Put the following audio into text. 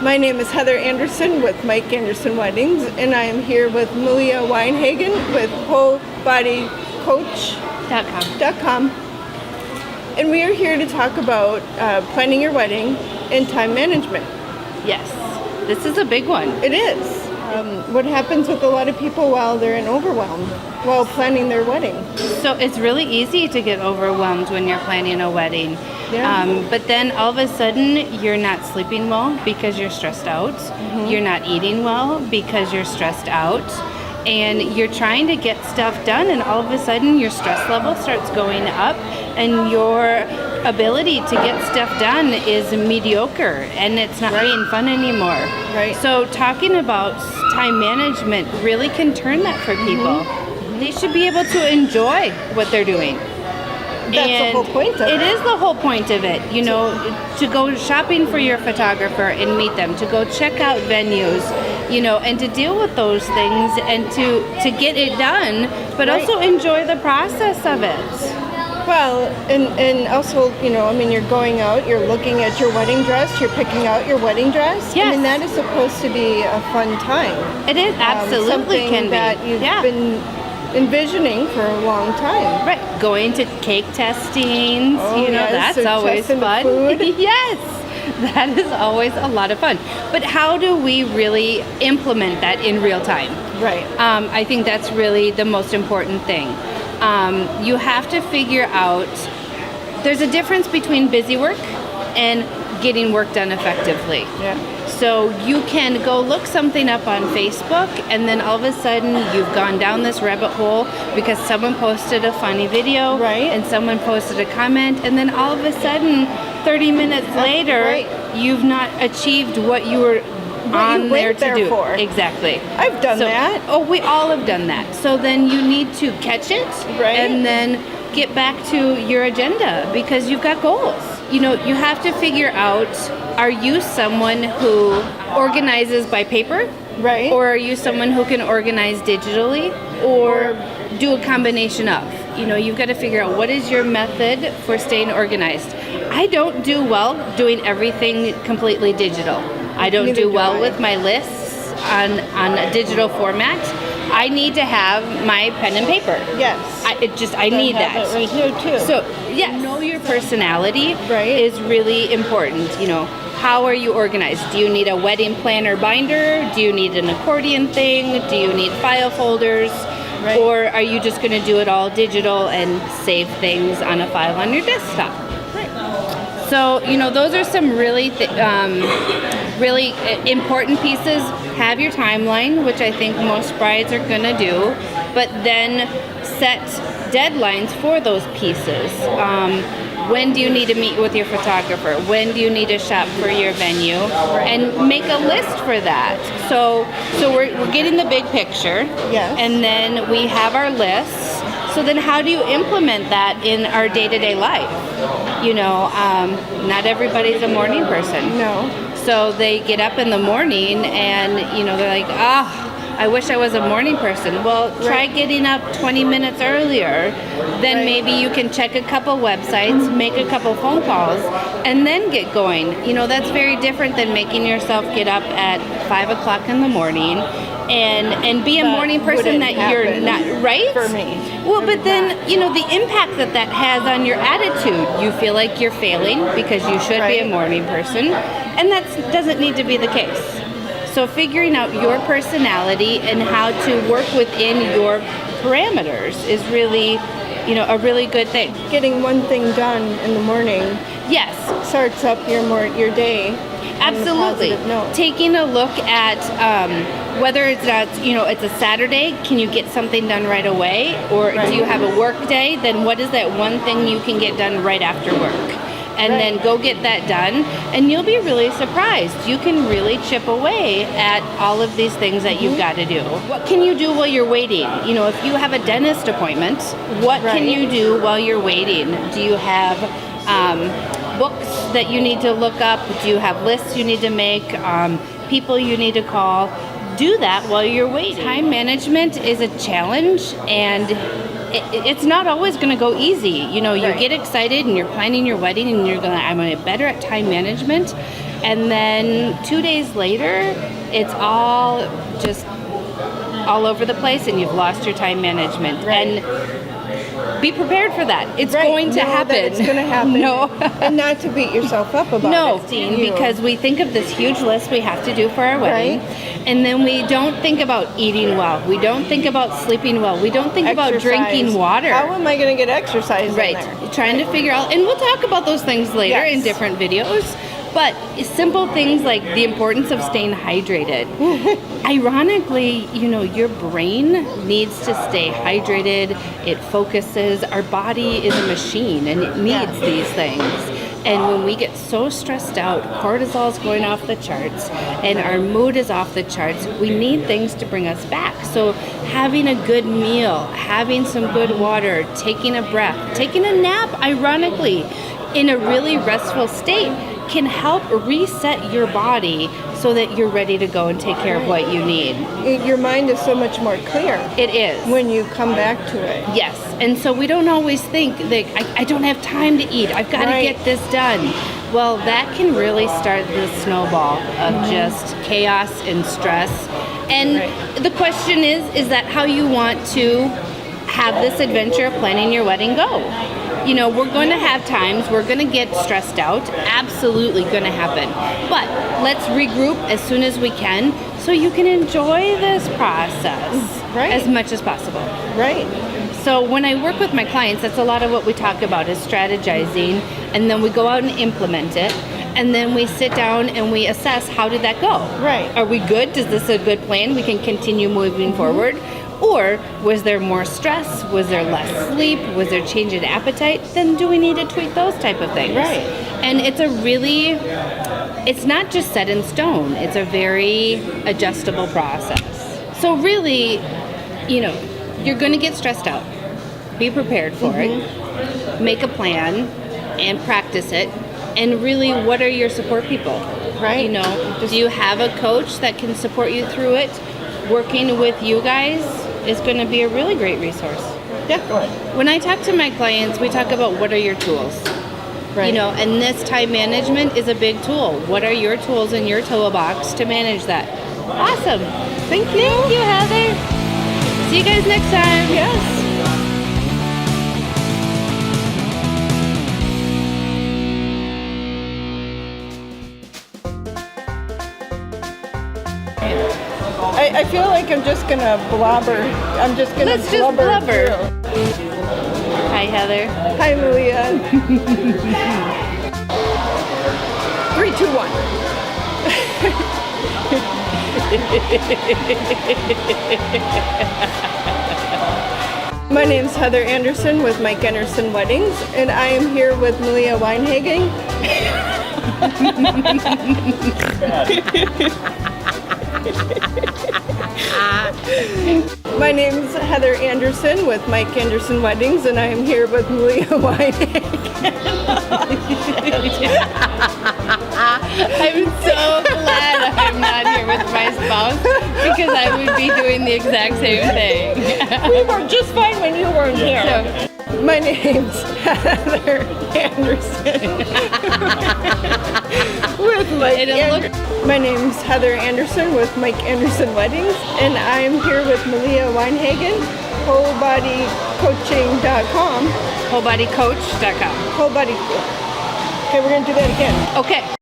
My name is Heather Anderson with Mike Anderson Weddings, and I am here with Malia Weinhagen with WholeBodyCoach.com. And we are here to talk about planning your wedding and time management. Yes, this is a big one. It is. What happens with a lot of people while they're in overwhelm while planning their wedding? So it's really easy to get overwhelmed when you're planning a wedding. Yeah. But then all of a sudden you're not sleeping well because you're stressed out. Mm-hmm. You're not eating well because you're stressed out. And you're trying to get stuff done, and all of a sudden your stress level starts going up and your ability to get stuff done is mediocre, and it's not being fun anymore. Right. So talking about time management really can turn that for people. Mm-hmm. They should be able to enjoy what they're doing. That's the whole point of it. It is the whole point of it, you know, to go shopping for your photographer and meet them, to go check out venues, you know, and to deal with those things and to get it done, but also enjoy the process of it. Well, and also, you know, I mean, you're going out, you're looking at your wedding dress, you're picking out your wedding dress. Yes. I mean, that is supposed to be a fun time. It is, absolutely something can be. that you've been envisioning for a long time. Right, going to cake testings, you know, that's always fun. Yes, that is always a lot of fun. But how do we really implement that in real time? Right. I think that's really the most important thing. You have to figure out, there's a difference between busy work and getting work done effectively. Yeah. So you can go look something up on Facebook, and then all of a sudden you've gone down this rabbit hole because someone posted a funny video, and someone posted a comment, and then all of a sudden 30 minutes later you've not achieved what you were on there to do. For. Exactly. I've done that. Oh, we all have done that. So then you need to catch it and then get back to your agenda because you've got goals. You know, you have to figure out, are you someone who organizes by paper? Right. Or are you someone who can organize digitally? Or do a combination of? You know, you've got to figure out what is your method for staying organized. I don't do well doing everything completely digital. I don't do well with my lists on a digital format. I need to have my pen and paper. Yes. I need that. It right here too. So, yes, know your personality is really important. You know, how are you organized? Do you need a wedding planner binder? Do you need an accordion thing? Do you need file folders? Or are you just going to do it all digital and save things on a file on your desktop? So, you know, those are some really really important pieces. Have your timeline, which I think most brides are going to do, but then set deadlines for those pieces. When do you need to meet with your photographer? When do you need to shop for your venue? And make a list for that. So we're getting the big picture. Yes. And then we have our lists. So then how do you implement that in our day-to-day life? You know, not everybody's a morning person. No. So they get up in the morning and, you know, they're like, I wish I was a morning person. Well, try getting up 20 minutes earlier. Then maybe you can check a couple websites, make a couple phone calls, and then get going. You know, that's very different than making yourself get up at 5 o'clock in the morning and be a morning person that you're not, right? For me. Well, but then, you know, the impact that has on your attitude, you feel like you're failing because you should be a morning person, and that doesn't need to be the case. So figuring out your personality and how to work within your parameters is really, you know, a really good thing. Getting one thing done in the morning starts up your day. Absolutely. Taking a look at whether it's a Saturday, can you get something done right away? Or do you have a work day? Then what is that one thing you can get done right after work? And then go get that done, and you'll be really surprised. You can really chip away at all of these things that you've got to do. What can you do while you're waiting? You know, if you have a dentist appointment, what can you do while you're waiting? Do you have books that you need to look up? Do you have lists you need to make? People you need to call? Do that while you're waiting. Time management is a challenge, and it's not always going to go easy. You know, you get excited and you're planning your wedding and you're going to, I'm going to get better at time management. And then 2 days later, it's all just all over the place and you've lost your time management. Right. And be prepared for that. It's Right. going to Know happen. that it's going to happen. No. And not to beat yourself up about No, it. Dean, because we think of this huge list we have to do for our wedding, and then we don't think about eating well. We don't think about sleeping well. We don't think about drinking water. How am I going to get exercise in Right. there? Trying to figure out, and we'll talk about those things later in Yes. different videos. But simple things like the importance of staying hydrated. Ironically, your brain needs to stay hydrated. It focuses. Our body is a machine and it needs these things. And when we get so stressed out, cortisol is going off the charts and our mood is off the charts, we need things to bring us back. So having a good meal, having some good water, taking a breath, taking a nap, ironically, in a really restful state can help reset your body so that you're ready to go and take care of what you need. Your mind is so much more clear It is. when you come back to it. Yes, and so we don't always think that I don't have time to eat. I've got to Right. get this done. Well, that can really start the snowball of just chaos and stress. And the question is that how you want to have this adventure of planning your wedding go? We're going to have times we're going to get stressed out. Absolutely going to happen. But let's regroup as soon as we can so you can enjoy this process as much as possible. Right. So when I work with my clients, that's a lot of what we talk about is strategizing, and then we go out and implement it, and then we sit down and we assess how did that go? Right. Are we good? Is this a good plan? We can continue moving forward. Or was there more stress? Was there less sleep? Was there change in appetite? Then do we need to tweak those type of things? Right. And it's not just set in stone. It's a very adjustable process. So really, you're going to get stressed out. Be prepared for it. Make a plan and practice it. And really, what are your support people? Right. Do you have a coach that can support you through it? Working with you guys is going to be a really great resource. Definitely. When I talk to my clients, we talk about what are your tools. Right. And this time management is a big tool. What are your tools in your toolbox to manage that? Awesome. Thank you. Thank you, Heather. See you guys next time. Yes. I feel like I'm just gonna blubber. I'm just gonna Let's just blubber. through. Hi, Heather. Hi, Malia. 3, 2, 1. My name's Heather Anderson with Mike Anderson Weddings, and I am here with Malia Weinhagen. My name's Heather Anderson with Mike Anderson Weddings, and I am here with Malia Weinhagen. I'm so glad I'm not here with my spouse because I would be doing the exact same thing. We were just fine when you weren't here. So, My name's Heather Anderson. with Mike My name's Heather Anderson with Mike Anderson Weddings, and I'm here with Malia Weinhagen, wholebodycoaching.com. wholebodycoach.com. Whole body. Okay, we're gonna do that again. Okay.